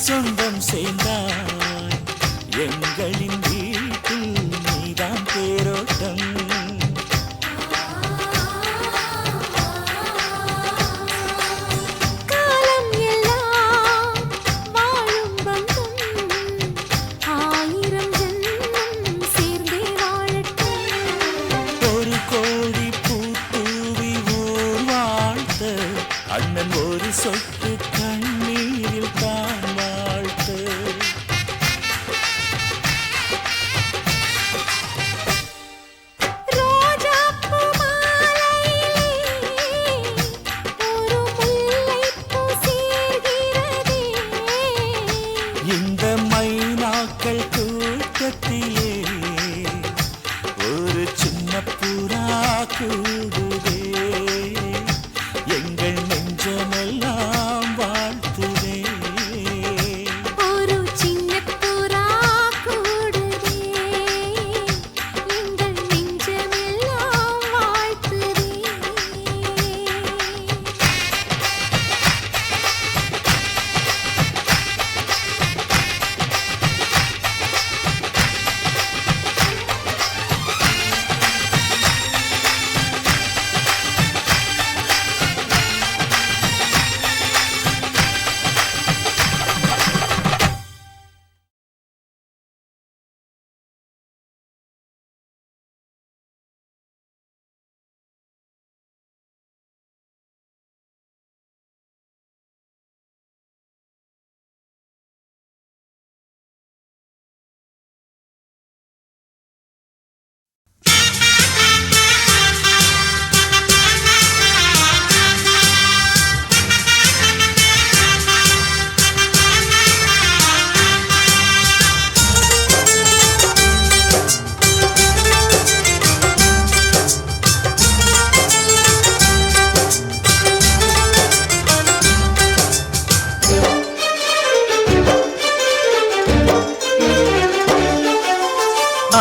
சொந்தம் சேர்ந்தாய் எங்களின் வீட்டில் நீதான் தேரோட்டம். அண்ணன் ஒரு சொட்டு கண்ணீரில் தான் வாழ்த்து. இந்த மைனாக்கள் கூட்டத்திலே ஒரு சின்ன புறா கூடுதே எங்கள் நெஞ்சமெல்லாம் வாழ்த்துதே. ஒரு சின்ன புறா கூடுதே எங்கள் நெஞ்சமெல்லாம் வாழ்த்துதே.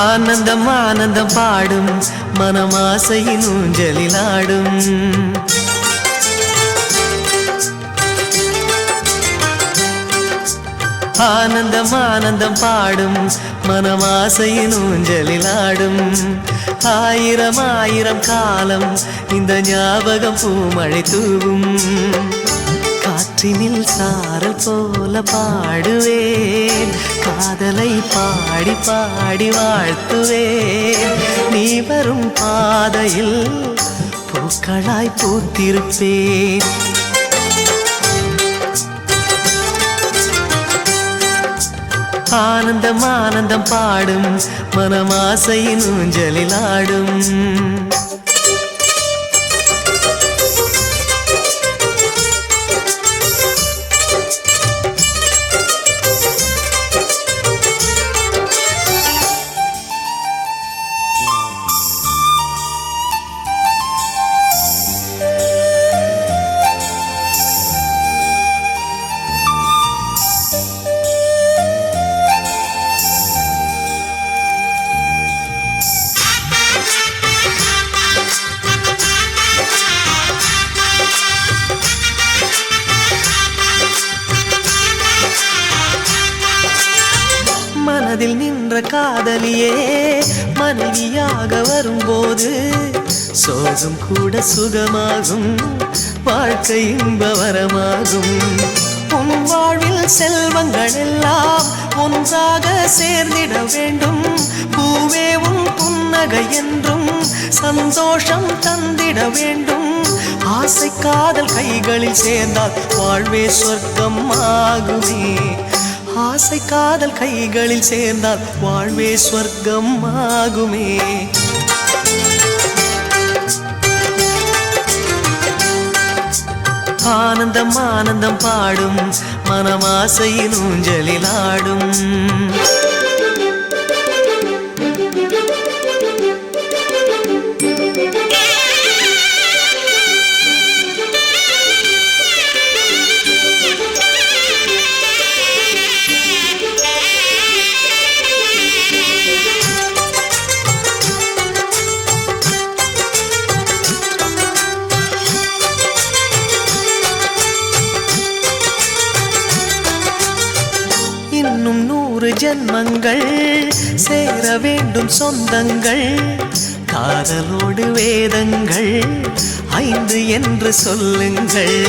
ஆனந்தம் ஆனந்தம் பாடும் மனமாசையின் ஊஞ்சலில் ஆடும். ஆனந்தம் ஆனந்தம் பாடும் மனமாசையின் ஊஞ்சலில் ஆடும். ஆயிரம் ஆயிரம் காலம் இந்த ஞாபகம் பூமழை தூவும். காற்றினில் சாரல் போல பாடுவேன் காதலை பாடி பாடி வாழ்த்துவேன். நீ வரும் பாதையில் பூக்களாய் பூத்திருப்பேன். ஆனந்தம் ஆனந்தம் பாடும் மனமாசையின் ஊஞ்சலில் ஆடும். மனதில் நின்ற காதலியே மனைவியாக வரும்போது சோகம் கூட சுகமாகும் வாழ்க்கை இன்பவரமாகும். உன் வாழ்வில் செல்வங்கள் எல்லாம் ஒன்றாக சேர்ந்திட வேண்டும். பூவே உன் புன்னகை என்றும் சந்தோஷம் தந்திட வேண்டும். ஆசை காதல் கைகளில் சேர்ந்தால் வாழ்வே சொர்க்கம் ஆகுமே. ஆசை காதல் கைகளில் சேர்ந்தால் வாழ்வே சொர்க்கம் ஆகுமே. ஆனந்தம் ஆனந்தம் பாடும் மனமாசையின் ஊஞ்சலில் ஆடும். இன்னும் 100 ஜென்மங்கள் சேர வேண்டும் சொந்தங்கள் காதலோடு வேதங்கள் 5 என்று சொல்லுங்கள்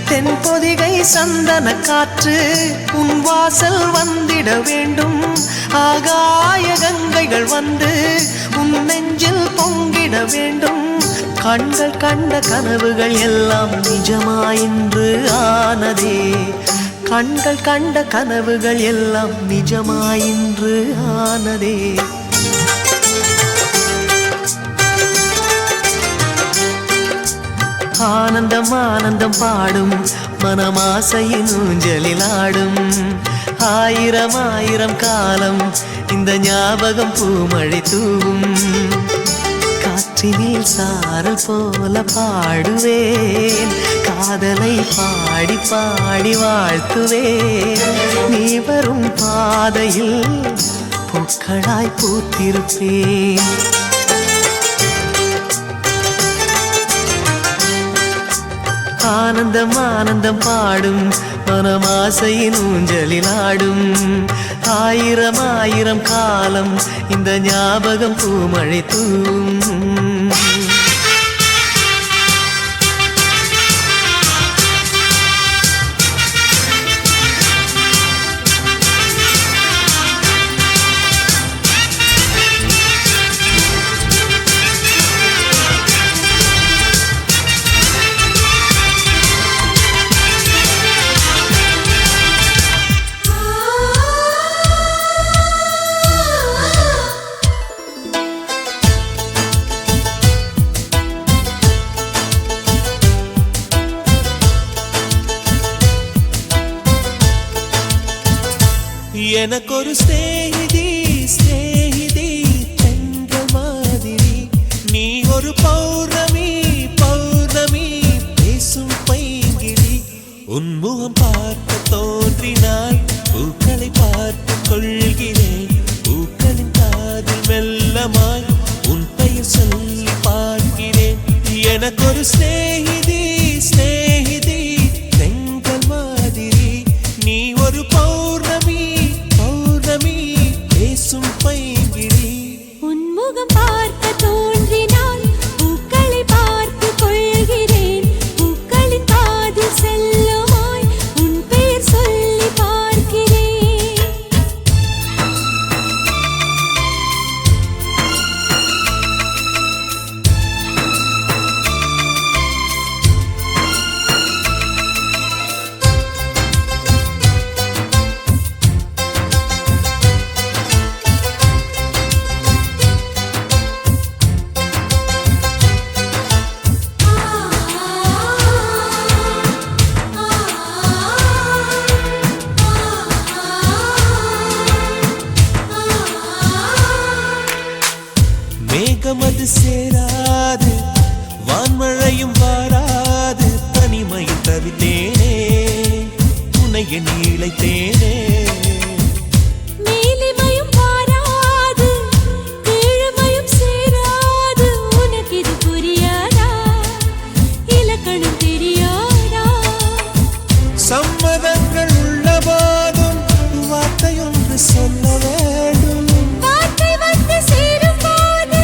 தென்பொதிகை சந்தன காற்று உன் வாசல் வந்திட வேண்டும் ஆகாய கங்கைகள் வந்து உன் நெஞ்சில் பொங்கிட வேண்டும் கண்கள் கண்ட கனவுகள் எல்லாம் நிஜமாயின்று ஆனதே கண்கள் கண்ட கனவுகள் எல்லாம் நிஜமாயின்று ஆனதே ஆனந்தம் ஆனந்தம் பாடும் மனமாசையின் ஊஞ்சலில் ஆடும் ஆயிரம் ஆயிரம் காலம் இந்த ஞாபகம் பூமழை தூவும் காற்றினில் சாரல் போல பாடுவேன் காதலை பாடி பாடி வாழ்த்துவேன் நீ வரும் பாதையில் பூக்களாய் பூத்திருப்பேன் ஆனந்தம் ஆனந்தம் பாடும் மனமாசையின் ஊஞ்சலில் ஆடும் ஆயிரம் ஆயிரம் காலம் இந்த ஞாபகம் பூமழை தூவும் எனக்கொரு ஸ்நேகிதி ஸ்நேகிதி என்ற மாதிரி நீ ஒரு பௌர்ணமி பௌர்ணமி பேசும் பைங்கிழி உன்முகம் பார்க்க தோன்றினாய் பூக்களை பார்த்து கொள்கிறேன் பூக்களின் காதில் மெல்லமாய் உன் பெயர் சொல்லி பார்க்கிறேன் எனக்கொரு ஸ்நேகிதி ஸ்நேகிதி எங்கள் மாதிரி நீ ஒரு பௌர்ணமி பேசும் பைங்கிழி உன்முகம் பார்க்க தோன்றினால் பூக்களை பார்த்து கொள்கிறேன் பூக்களின் காதில் செல்லுமாய் உன் பெயர் சொல்லி பார்க்கிறேன் மேகமது சேராது வான்மழையும் வாராது தனிமையில் தவித்தேனே துணைய நீளைத்தேனே மேலிமையும் வாராது கீழ்மையும் சேராது உனக்கு இது புரியாதா இலக்கணம் தெரியாதா சம்மதங்கள் உள்ள போதும் வார்த்தையொன்று சொல்ல வேண்டும் வார்த்தை வந்து சேரும் போது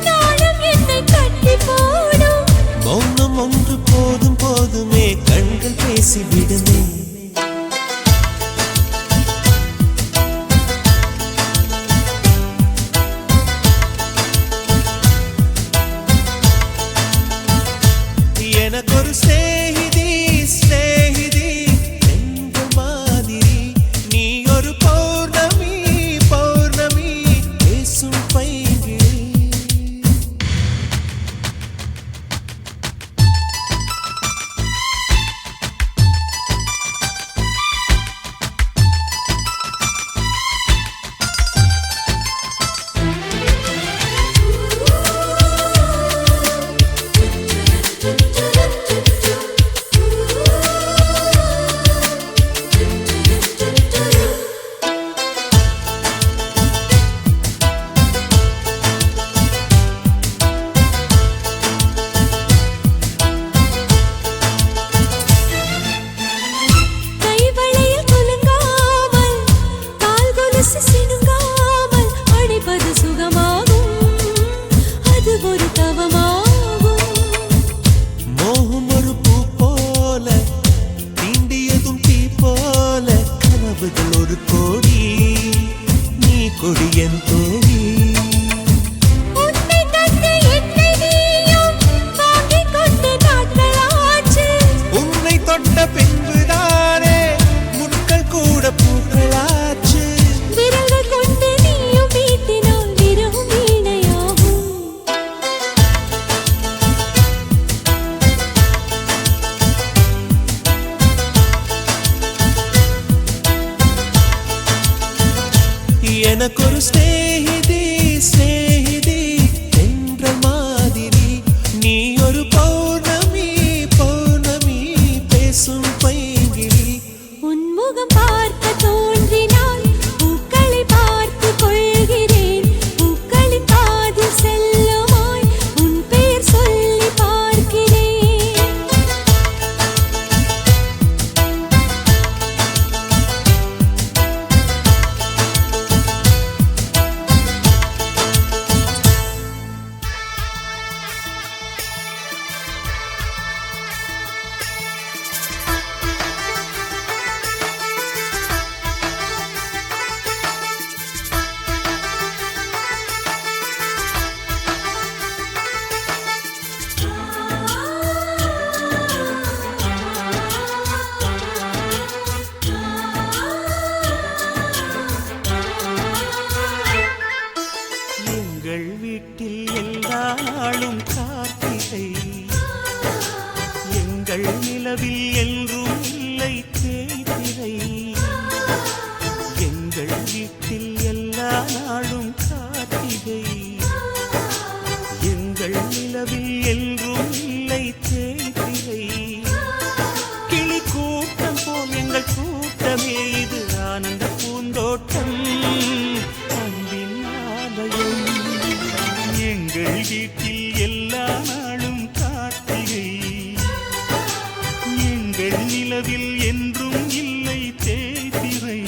நாளும் என்னை கட்டி போடும் மௌனம் ஒன்று போதும் போதுமே கண்கள் பேசிவிடுமே எனக்கொரு ஸ்நேகிதி ஸ்நேகிதி என்ற மாதிரி நீ ஒரு பௌர்ணமி எனக்கொரு ஸ்நேகிதி ஸ்நேகிதி என்ற மாதிரி நீ ஒரு பௌர்ணமி பௌர்ணமி பேசும் பைங்கிழி உன்முகம் பார்க்க தோன்றினால் பூக்களை பார்த்து கொள்கிறேன் பூக்களின் காதில் செல்லுமாய் உன் பெயர் சொல்லி பார்க்கிறேன் எங்கள் வீட்டில் எல்லா நாளும் கார்த்திகை எங்கள் நிலவில் என்றும் இல்லை தேய்பிறை எங்கள் வீட்டில் எல்லா நாளும் கார்த்திகை எங்கள் நிலவில் என்றும் இல்லை தேய்பிறை கிளி கூட்டம் போல் எங்கள் கூட்டமே இது ஆனந்த பூந்தோட்டம் அன்பின் ஆலயம் எங்கள் வீட்டில் எல்லா நாளும் கார்த்திகை எங்கள் நிலவில் என்றும் இல்லை தேய்பிறை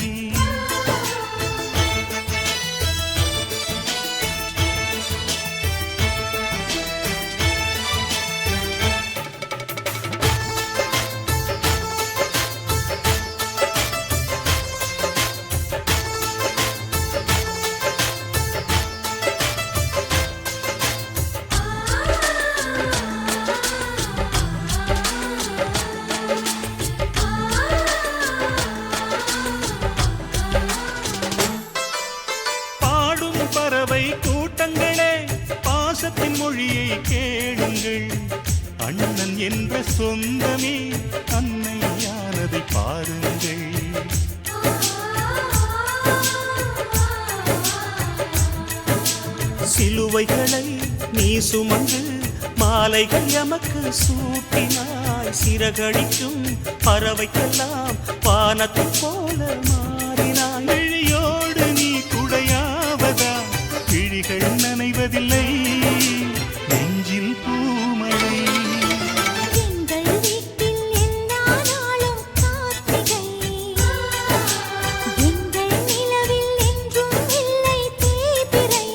பாடும் பறவை கூட்டங்களே பாசத்தின் மொழியை கேளுங்கள் அண்ணன் என்ற சொந்தமே அன்னையானதை பாருங்கள் சிலுவைகளை நீ சுமந்து மாலைகள் எமக்கு சூட்டினாய் சிறகடிக்கும் பறவைக்கெல்லாம் வானத்தை போல மாறினாய் விழியோடு நீ குடையாவதா விழிகள் நனைவதில்லை நெஞ்சில் பூமழை எங்கள் வீட்டில் எல்லா நாளும் கார்த்திகை எங்கள் நிலவில் என்றும் இல்லை தேய்பிறை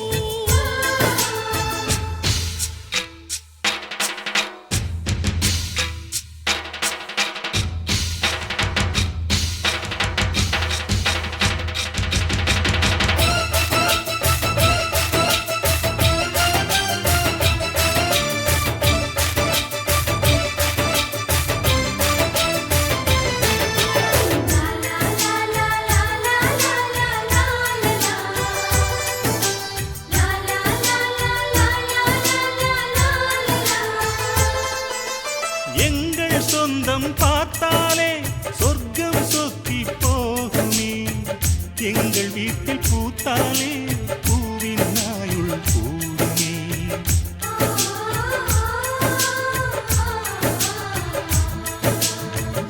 எங்கள் சொந்தம் பார்த்தாலே சொர்க்கம் சொக்கி போகுமே எங்கள் வீட்டில் பூத்தாலே பூவின் நாயுள் கூடுமே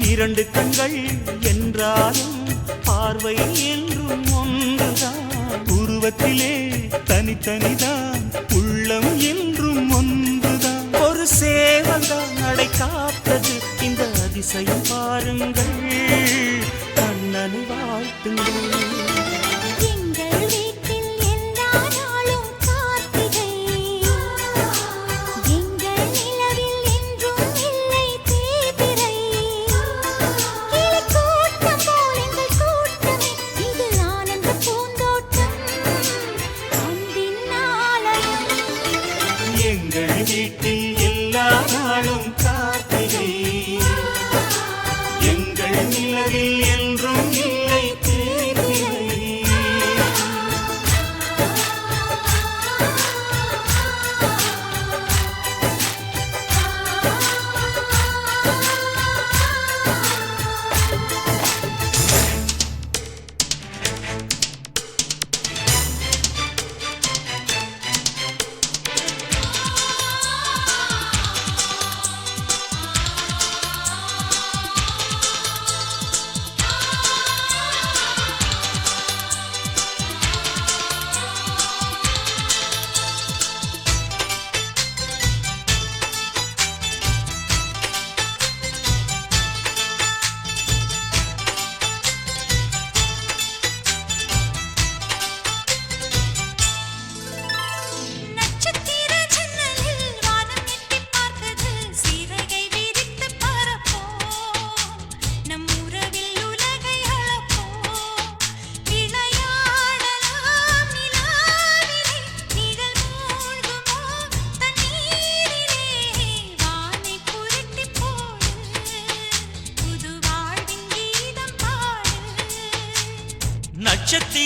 இரண்டு கண்கள் என்றாலும் பார்வை என்றும் ஒன்றுதான் உருவத்திலே தனித்தனிதான் உள்ளம் என்றும் ஒன்றுதான் ஒரு சேவல்தான் நடை காத்தது இந்த அதிசயம் பாருங்கள் கண்ணனை வாழ்த்துங்கள் எங்கள் வீட்டில் எல்லா நாளும் கார்த்திகை எங்கள் நிலவில் என்றும் இல்லை தேய்பிறை கிளி கூட்டம் போல் எங்கள் கூட்டமே இது ஆனந்த பூந்தோட்டம் அன்பின் ஆலயம் எங்கள் வீட்டில் எல்லா நாளும் கார்த்திகை எங்கள் நிலவில் என்றும் இல்லை தேய்பிறை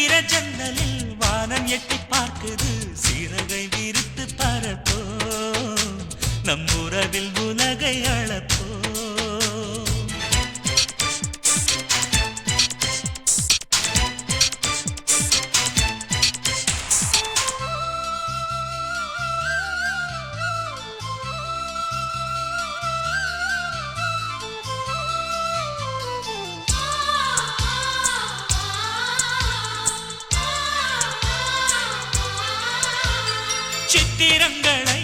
நட்சத்திர ஜன்னலில் வானம் எட்டி பார்க்குது சிறகை விரித்து பரப்போ நம் உறவில் உலகை அளப்போ சித்திரங்களை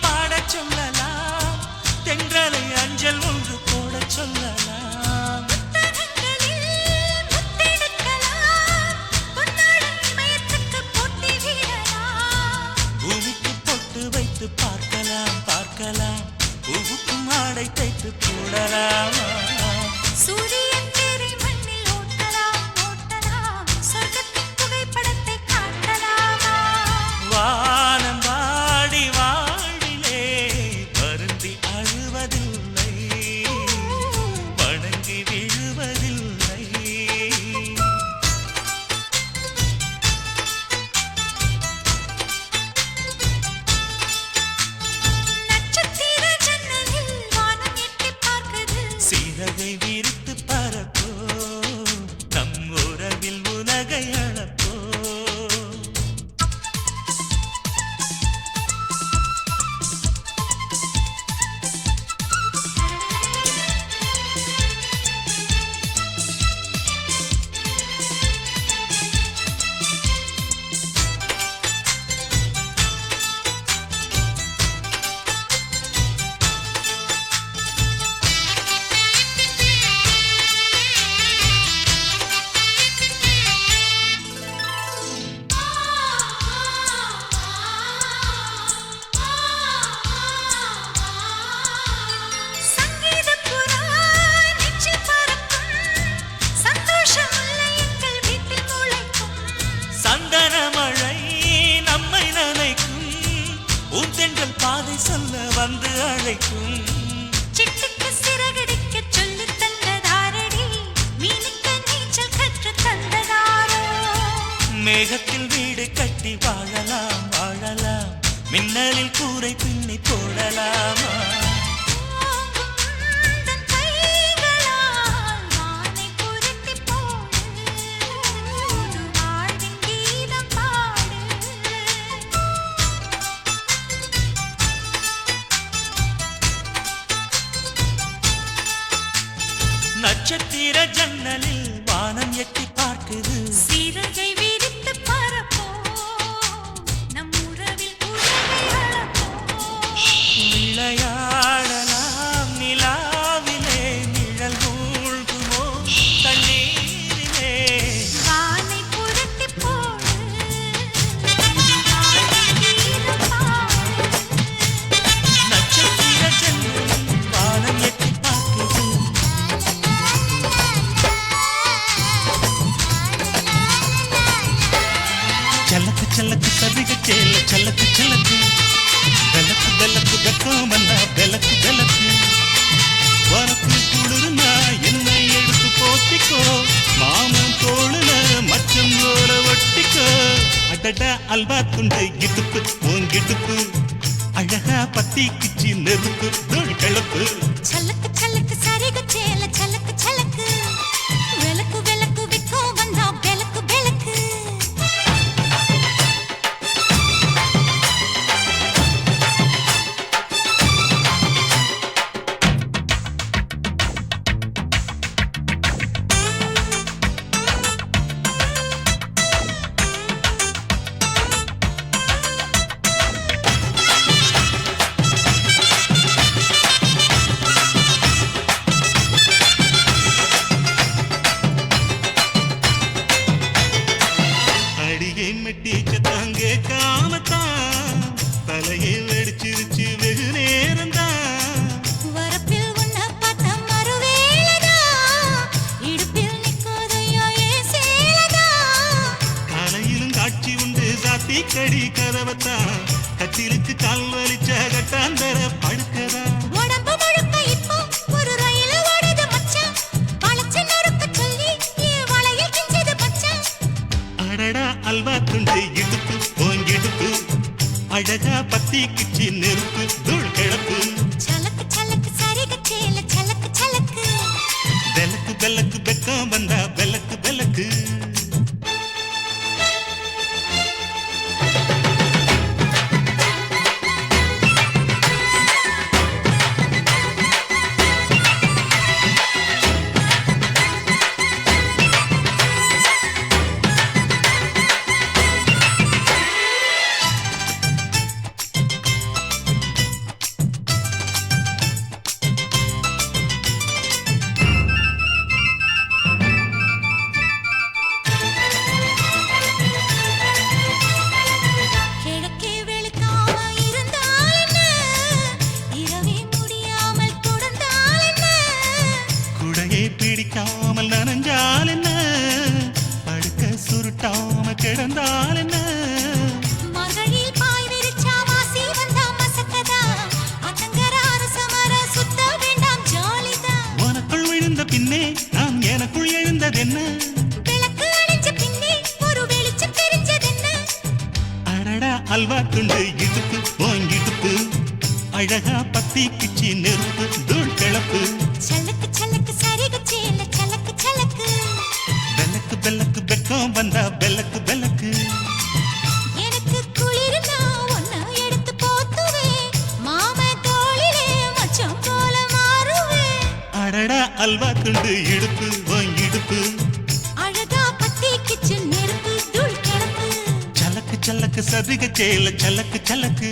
பாடச் சொல்லலாம் தென்றலை அஞ்சல் ஒன்று போடச் சொல்லலாம் பூவுக்கு பொட்டு வைத்து பார்க்கலாம் பார்க்கலாம் பூவுக்கும் ஆடை தைத்து போடலாம் சூரியன் தேரை மண்ணில் ஓட்டலாம் ஓட்டலாம் சொர்க்கத்தின் புகைப்படத்தை காட்டலாமா வானம் வாடி வாடிலே வருந்தி அழுவதில்லை வணங்கி விழுவதில்லை நட்சத்திர ஜன்னலில் வானம் எட்டி பார்க்குது சிறகை விரித்து பரப்போ நம் உறவில் உலகை அளப்போ சங்கீத புறா நெஞ்சில் பறக்கும் சந்தோஷம் இல்லை எங்கள் வீட்டில் முளைக்கும் சந்தன மழை நம்மை நனைக்கும் உந்தெங்கள் பாதை சொல்ல வந்து அழைக்கும் சிட்டுக்கு சிறகடிக்க சொல்லித் தந்ததாரடி மீனுக்கு நீச்சல் கற்றுத் தந்ததாரோ மேகத்தில் வீடு கட்டி வாழலாம் வாழலாம் மின்னலில் கூரை பின்னி போடலாமா தன் கைகளால் வானை புரட்டிப் போடு வாழ்வின் கீதம் பாடு நட்சத்திர ஜன்னலில் வானம் எட்டி பார்க்குது சிறகை விரித்து பரப்போ நம் உறவில் உலகை அளப்போ விளையாடலாம் நிலாவிலே நிழல் மூழ்குமோ தண்ணீரிலே வானை புரட்டிப் போடு வாழ்வின் கீதம் பாடு நட்சத்திர ஜன்னலில் வானம் எட்டி பார்க்குது చల్లక చల్లక సరిగ చేల చల్లక చల్లక బెలకు బెలకు బెక్కమన్నా బెలకు బెలకు వరకు குளிர்னா என்னை எடுத்து போத்திக்கோ மாமன் தோளுல மச்சம் போல ஒட்டிக்கோ அடட அல்வா துண்டை கிடுப்பு உன் கிடுப்பு அழகா பத்திக்குச்சி நெருப்பு தோள் கிளப்பு சலக்கு சலக்கு சரிக சேல சலக்கு சலக்கு விளக்கு விளக்கு விக்கோ வந்தா விளக்கு விளக்கு அடியே மெட்டிச்ச தாங்க காமத்தான் தலையை வெடிச்சிருச்சு வெகு நேரம்தான் வரப்பில் உன்ன பார்த்த மறுவேளதா இடுப்பில் நிற்காதையா ஏன் சேலதா காலையிலும் காட்சி உண்டு சாத்தி கடி கதவத்தான் கத்திலுக்கு கால் வலிச்ச கட்டாந்தர படுக்கதா உடம்பு முழுக்க இப்போ ஒரு ரயில் ஓடுது மச்சான் வளைச்சு நொறுக்க சொல்லி என் வளையில் கிஞ்சது மச்சான் அடடா அல்வா துண்டு இடுப்பு ஓங்கிடுப்பு அழகா பத்தி கிச்சி நெருப்பு தூள் கிளப்பு சலக்கு சலக்கு சரிக சேல சலக்கு சலக்கு வெலக்கு வெலக்கு வெக்கம் வந்தா வெலக்கு வெலக்கு கிழக்கே வெளுக்காம இருந்தால் என்ன இரவே முடியாமல் தொடர்ந்தால் என்ன குடையை பிடிக்காமல் நனைஞ்சால் என்ன படுக்க சுருட்டாம கிடந்தால் என்ன மகளில் பாய் விரிச்சா வாசி வந்தா மசக்கதா அத்தங்கர அரசமர சுத்த வேண்டாம் ஜாலிதான் உனக்குள் விழுந்த பின்னே நான் எனக்குள் எழுந்ததென்ன விளக்கு அணைஞ்ச பின்னே ஒரு வெளிச்சம் தெரிஞ்சதென்ன அடடா அல்வா துண்டு இடுப்பு ஓங்கிடுப்பு அழகா பத்தி கிச்சி நெருப்பு தூள் கிளப்பு சலக்கு சலக்கு சரிக சேல சலக்கு சலக்கு வெலக்கு வெலக்கு வெக்கம் வந்தா வெலக்கு வெலக்கு எனக்கு குளிர்னா ஒன்ன எடுத்து போத்துவேன் மாம தோளிலே மச்சம் போல மாறுவேன் அடடா அல்வா துண்டு இடுப்பு ஓங்கிடுப்பு அழகா பத்தி கிச்சு நெருப்பு தூள் கிளப்பு சலக்கு சலக்கு சதிக சேல சலக்கு சலக்கு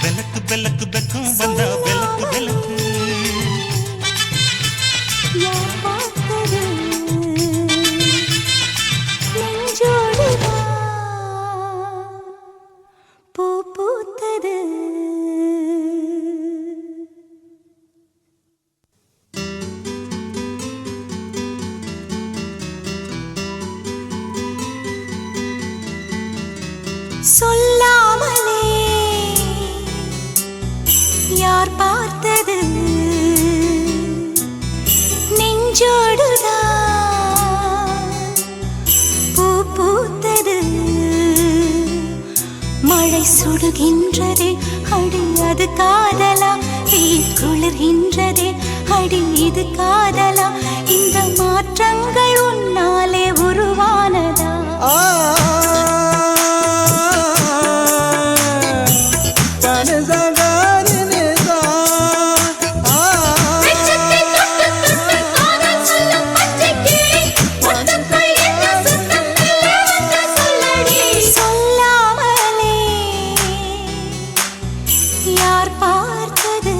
வெலக்கு வெலக்கு வெக்கம் வந்தா வெலக்கு வெலக்கு யார் பார்த்தது நெஞ்சோடுதான் பூ பூத்தது சொல்லாமலே யார் பார்த்தது நெஞ்சோடுதான் பூ பூத்தது மழை சுடுகின்றதே அடி அது காதலா வெயில் குளிர்கின்றதே அடி இது காதலா இந்த மாற்றங்கள் உன்னாலே உருவானதா சொல்லாமலே யார் பார்த்தது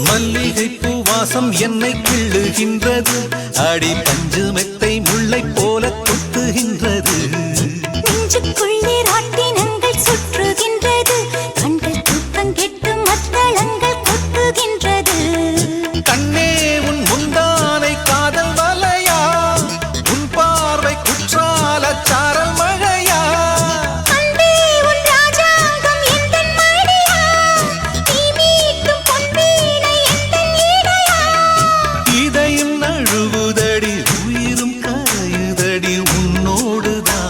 மல்லிகை பூவாசம் என்னை கிள்ளுகின்றது அடி பஞ்சு மெத்தை முல்லை போல கொத்துகின்றது நெஞ்சுக்குள்ளே ராட்டினங்கள் சுற்றுகின்றது கண்கள் தூக்கம் கெட்டு மத்தளங்கள் கொட்டுகின்றது கண்ணே உன் முந்தானை காதல் வலையா உன் பார்வை குற்றால சாரல் மழையா அன்பே உன் ராஜாங்கம் எந்தன் மடியா நீ மீட்டும் பொன்வீணை எந்தன் இடையா இதயம் நழுவுதடி உயிரும் கரையுதடி உன்னோடுதான்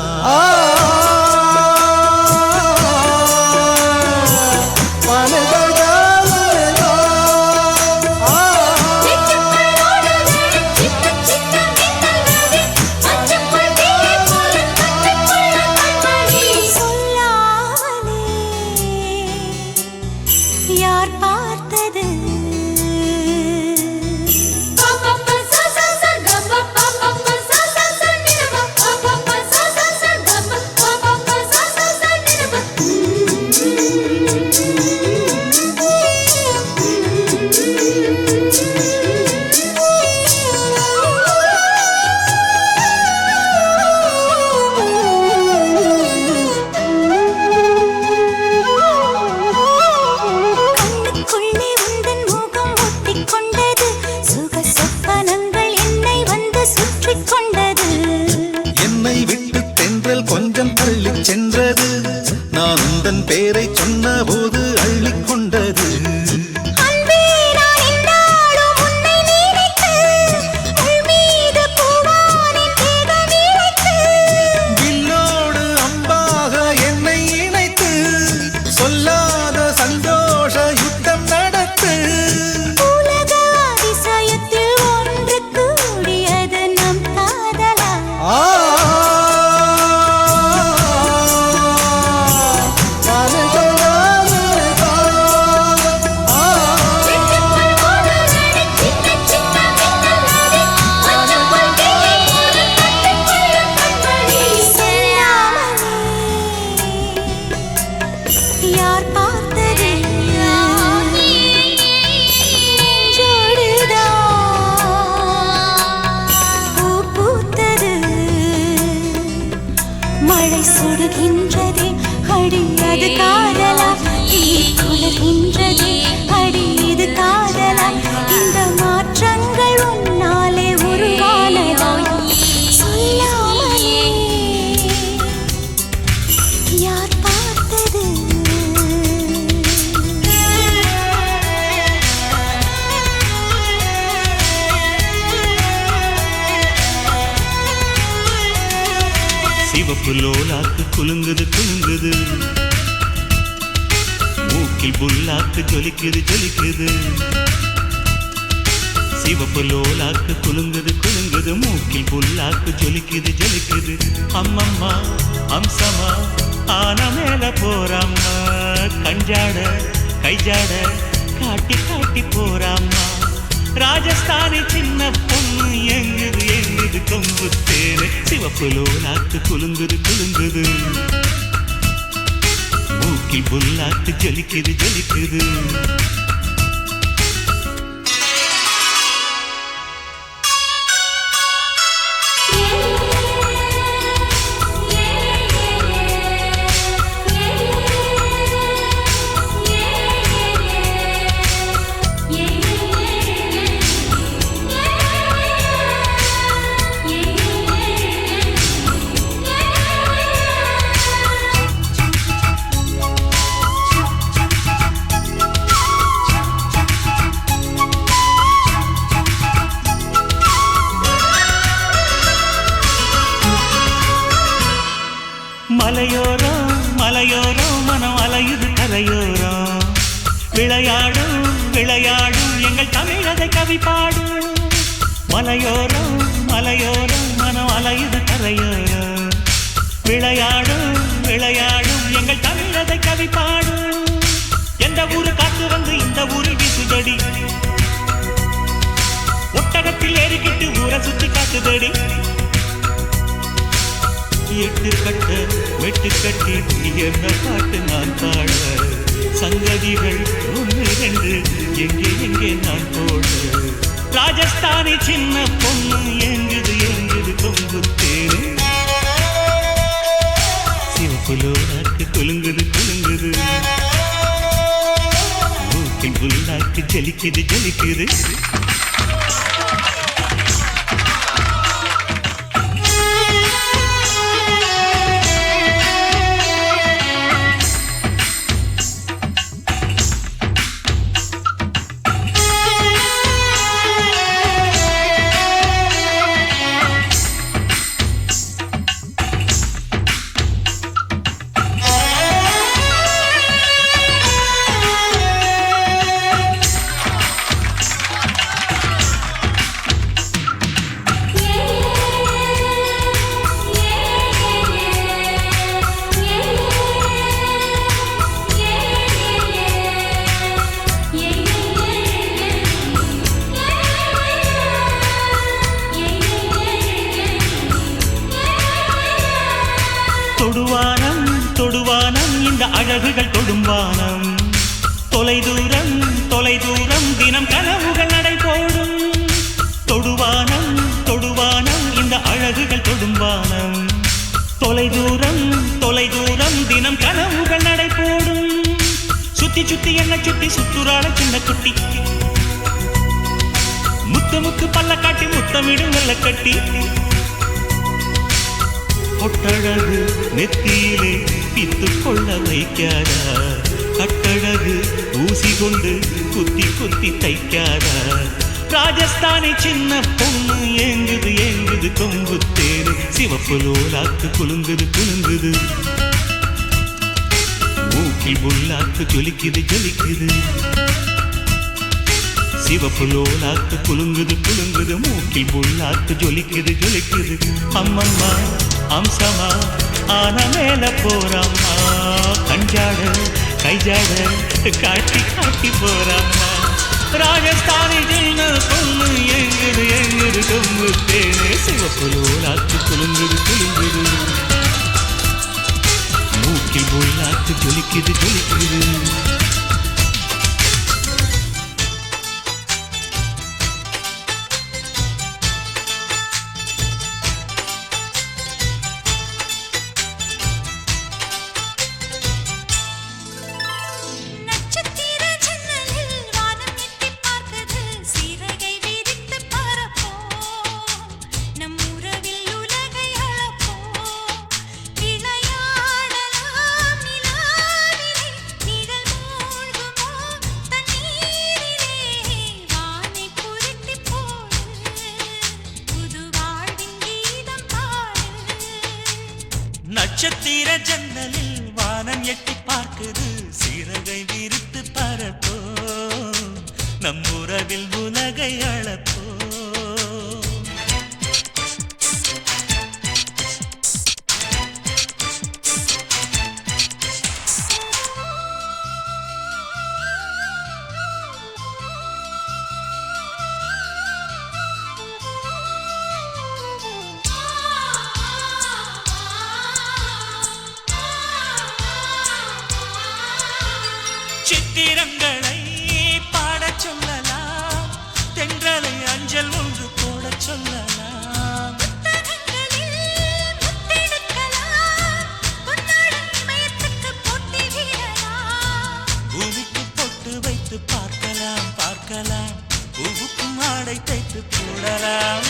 யார் பார்த்தது போதை சொன்ன போது அள்ளிக்கொண்டது அன்பே நான் என்னாலும் உன்னை நினைத்து உன் மீது பூவானின் தேகம் இழைத்து வில்லோடு அம்பாக என்னை இணைத்து சொல்லாத சந்தோஷ யுத்தம் நடத்து உலக அதிசயத்தில் ஒன்று கூடியது நம் காதலா யார் பார்த்தது பூ பூத்தது மழை சுடுகின்றதே அடி அது காதலா தீ குளிர்கின்றதே அடி இது காதலா இந்த மாற்றங்கள் உன்னாலே உருவானதா சொல்லாமலே யார் பார்த்தது சிவப்பு லோலாக்கு குலுங்குது குலுங்குது மூக்கில் புல்லாக்கு ஜொலிக்குது ஜொலிக்குது சிவப்பு லோலாக்கு குலுங்குது குலுங்குது மூக்கில் புல்லாக்கு ஜொலிக்குது ஜொலிக்குது அம்மம்மா அம்சமா ஆன மேல போறாம்மா கஞ்சாட கைஜாட காட்டி காட்டி போறாம்மா ராஜஸ்தானி சின்ன பொண்ணு எங்குது எங்குது கொம்பு தேனு சிவப்பு லோலாக்கு குலுங்குது குலுங்குது மூக்கில் புல்லாக்கு ஜொலிக்குது ஜொலிக்குது மலையோரம் மலையோரம் மனம் அலையுது கரையோரம் விளையாடும் விளையாடும் எங்கள் தமிழதை கவி பாடும் மலையோரம் மலையோரம் மனம் அலையுது கரையோரம் விளையாடும் விளையாடும் எங்கள் தமிழதை கவி பாடும் எந்த ஊரு காத்து வந்து இந்த ஊரில் வீசுதடி ஒட்டகத்தில் ஏறிக்கிட்டு ஊரை சுத்தி காத்துதடி எட்டு கட்ட வெட்டு கட்டி என்ன பாட்டு நான் பாட சங்கதிகள் ஒன்று ரெண்டு எங்கே எங்கே நான் போட ராஜஸ்தானி சின்ன பொண்ணு எங்குது எங்குது கொம்பு தேனு சிவப்பு லோலாக்கு குலுங்குது குலுங்குது மூக்கில் புல்லாக்கு ஜலிக்குது ஜலிக்குது தொடுவானம் தொடுவானம் இந்த அழகுகள் தொடும்பானம் தொலைதூரம் தொலைதூரம் தினம் கனவுகள் நடைபோடும் தொடுவானம் தொடுவானம் இந்த அழகுகள் தொடும்பானம் தொலைதூரம் தொலைதூரம் தினம் கனவுகள் நடைபோடும் சுத்தி சுத்தி என்ன சுத்தி சுத்துறாள சின்ன குட்டி முத்து முத்து பல்ல காட்டி முத்தமிடும் வெள்ள கட்டி பொட்டழகு நெத்தியிலே பித்துக் கொள்ள வைக்காதா கட்டழகு ஊசி கொண்டு குத்தி குத்தி தைக்காதா ராஜஸ்தானி சின்ன பொண்ணு ஏங்குது ஏங்குது கொம்பு தேரு சிவப்பு லோலாக்கு குலுங்குது குலுங்குது மூக்கில் முள்ளாக்கு ஜொலிக்குது ஜொலிக்குது சிவப்பு லோலாக்கு குலுங்குது குலுங்குது மூக்கில் முள்ளாக்கு ஜொலிக்குது ஜொலிக்குது அம்மம்மா அம்சமா ஆன மேல போறாம்மா கஞ்சாட கைஜாட காட்டி காட்டி போறாம்மா ராஜஸ்தானி ஜின்ன பொண்ணு எங்குது எங்குது கொம்பு தேனே சிவப்பு லோலாக்கு குலுங்குது குலுங்குது மூக்கில் முள்ளாக்கு ஜொலிக்குது ஜொலிக்குது நட்சத்திர ஜன்னலில் வானம் எட்டிப் பார்க்குது சீரகை விரித்து பரப்போம் நம் உறவில் உலகை அளப்போம் விளையாடலாம் நிலாவிலே நிழல் மூழ்குமோ தண்ணீரிலே வானை புரட்டி போடு புது வாழ்வின் கீதம் பாடு நட்சத்திர ஜன்னலில் வானம் எட்டி பார்க்குது சிறகை விரித்து பரப்போ நம் உறவில் உலகை அளப்போ சித்திரங்களை பாடச் சொல்லலாம் தென்றலை அஞ்சல் ஒன்று போடச் சொல்லலாம் புத்தகங்களில் முத்தெடுக்கலாம் பொன்னாடை இமயத்துக்கு போட்டி விடலாம் பூமிக்கு பொட்டு வைத்து பார்க்கலாம் பார்க்கலாம் பூவுக்கும் ஆடை தைத்து போடலாம்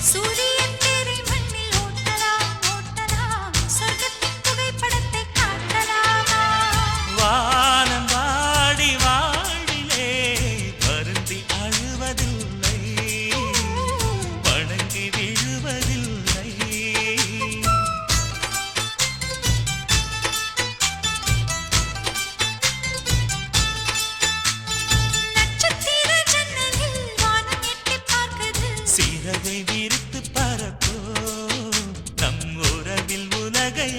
சூரியன் தேரை மண்ணில் ஓட்டலாம் ஓட்டலாம் சொர்க்கத்தின் புகைப்படத்தை காட்டலாமா வானம் வாடி வாழிலே வருந்தி அழுவதில்லை வணங்கி விழுவதில்லை நட்சத்திர ஜன்னலில் வானம் எட்டிப் பார்க்குது சிறகை விரித்து பரப்போ நம் உறவில் உலகை